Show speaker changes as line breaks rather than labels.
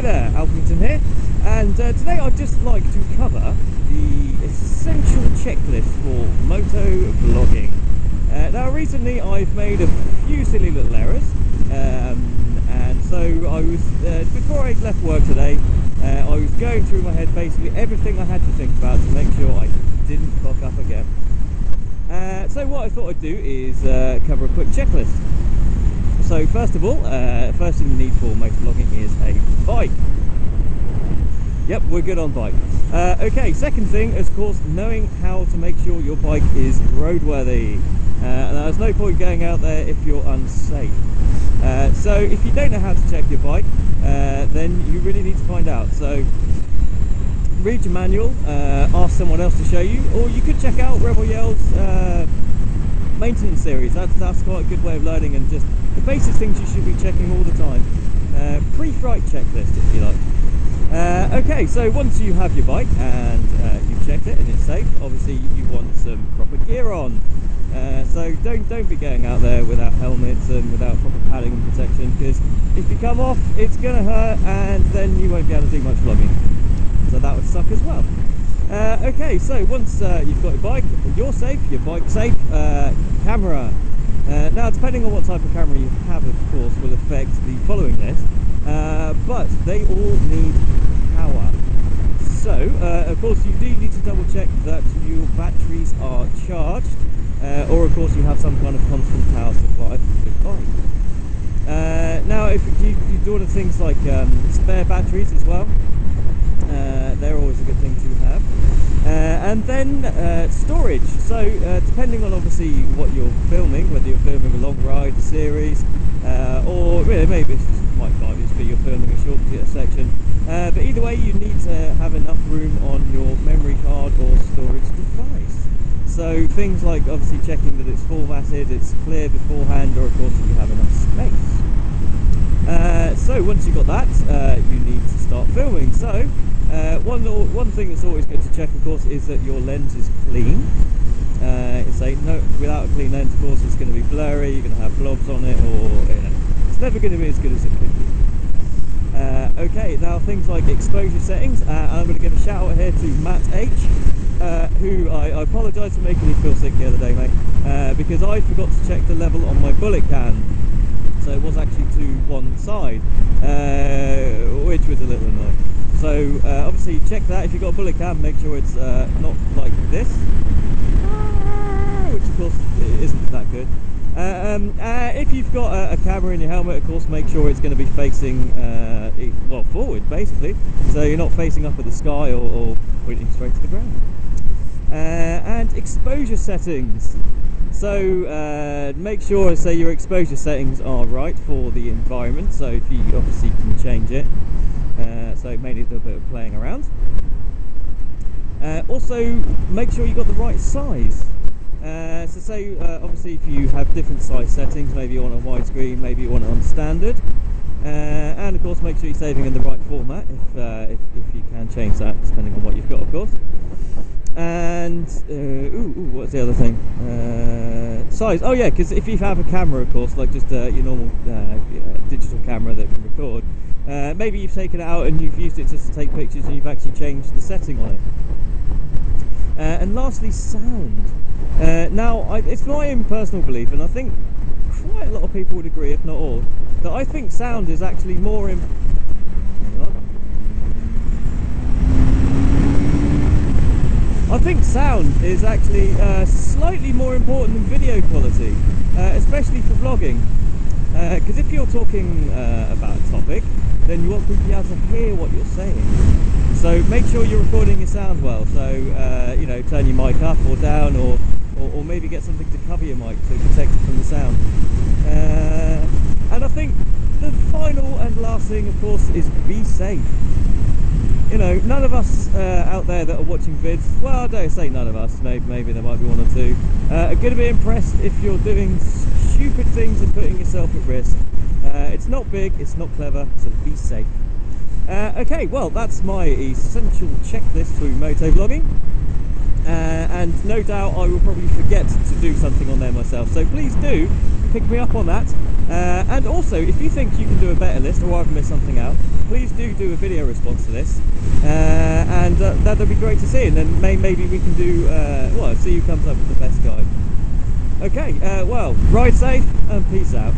there, Alflington here, and today I'd just like to cover the essential checklist for moto vlogging. Now recently I've made a few silly little errors, and so I was, before I left work today, I was going through my head basically everything I had to think about to make sure I didn't cock up again. So what I thought I'd do is cover a quick checklist. So first of all, first thing you need for motovlogging is a bike. Yep, we're good on bike. Okay, second thing is of course knowing how to make sure your bike is roadworthy. And there's no point going out there if you're unsafe. So if you don't know how to check your bike, then you really need to find out. So read your manual, ask someone else to show you, or you could check out Rebel Yell's maintenance series. That's quite a good way of learning, and just the basic things you should be checking all the time. Pre-flight checklist, if you like. Okay, so once you have your bike and you've checked it and it's safe, obviously you want some proper gear on. So don't be going out there without helmets and without proper padding and protection, because if you come off, it's gonna hurt, and then you won't be able to do much vlogging. So that would suck as well. Okay, so once you've got your bike, you're safe, your bike's safe. Camera. Now, depending on what type of camera you have, of course, will affect the following list, but they all need power. So, of course, you do need to double check that your batteries are charged, or of course you have some kind of constant power supply for your bike. Now, if you do other things like spare batteries as well, they're always a good thing to have. And then storage. So depending on obviously what you're filming, whether you're filming a long ride, a series, or really, maybe it's just quite obviously you're filming a short section. But either way, you need to have enough room on your memory card or storage device. So things like obviously checking that it's formatted, it's clear beforehand, or of course if you have enough space. So once you've got that, you need to start filming. So one thing that's always good to check, of course, is that your lens is clean. Without a clean lens, of course, it's going to be blurry. You're going to have blobs on it, or it's never going to be as good as it could be. Okay, now things like exposure settings. I'm going to give a shout out here to Matt H, who I apologise for making you feel sick the other day, mate, because I forgot to check the level on my bullet can. So it was actually to one side, which was a little annoying. So obviously check that. If you've got a bullet cam, make sure it's not like this, which of course isn't that good. If you've got a camera in your helmet, of course make sure it's going to be facing well, forward basically, so you're not facing up at the sky or pointing straight to the ground. And exposure settings. So make sure, say, your exposure settings are right for the environment. So if you obviously can change it, so it may need a bit of playing around. Also make sure you've got the right size. So say obviously if you have different size settings, maybe you want a widescreen, maybe you want it on standard, and of course make sure you're saving in the right format if you can change that depending on what you've got, of course. And what's the other thing? Size. Oh yeah, because if you have a camera, of course, like just your normal digital camera that can record, maybe you've taken it out and you've used it just to take pictures, and you've actually changed the setting on it. And lastly, sound. Now, it's my own personal belief, and I think quite a lot of people would agree, if not all, that I think sound is actually more I think sound is actually slightly more important than video quality, especially for vlogging. Because if you're talking about a topic, then you want people to be able to hear what you're saying. So make sure you're recording your sound well. So you know, turn your mic up or down, or maybe get something to cover your mic to protect it from the sound. And I think the final and last thing, of course, is be safe. You know, none of us out there that are watching vids, well, I don't say none of us, maybe there might be one or two, are going to be impressed if you're doing stupid things and putting yourself at risk. It's not big, it's not clever, so be safe. Okay, well, that's my essential checklist through moto vlogging. And no doubt I will probably forget to do something on there myself, so please do pick me up on that. And also, if you think you can do a better list or I've missed something out, please do a video response to this, and that'll be great to see. And then maybe we can do well, see who comes up with the best guide. Okay, well, ride safe and peace out.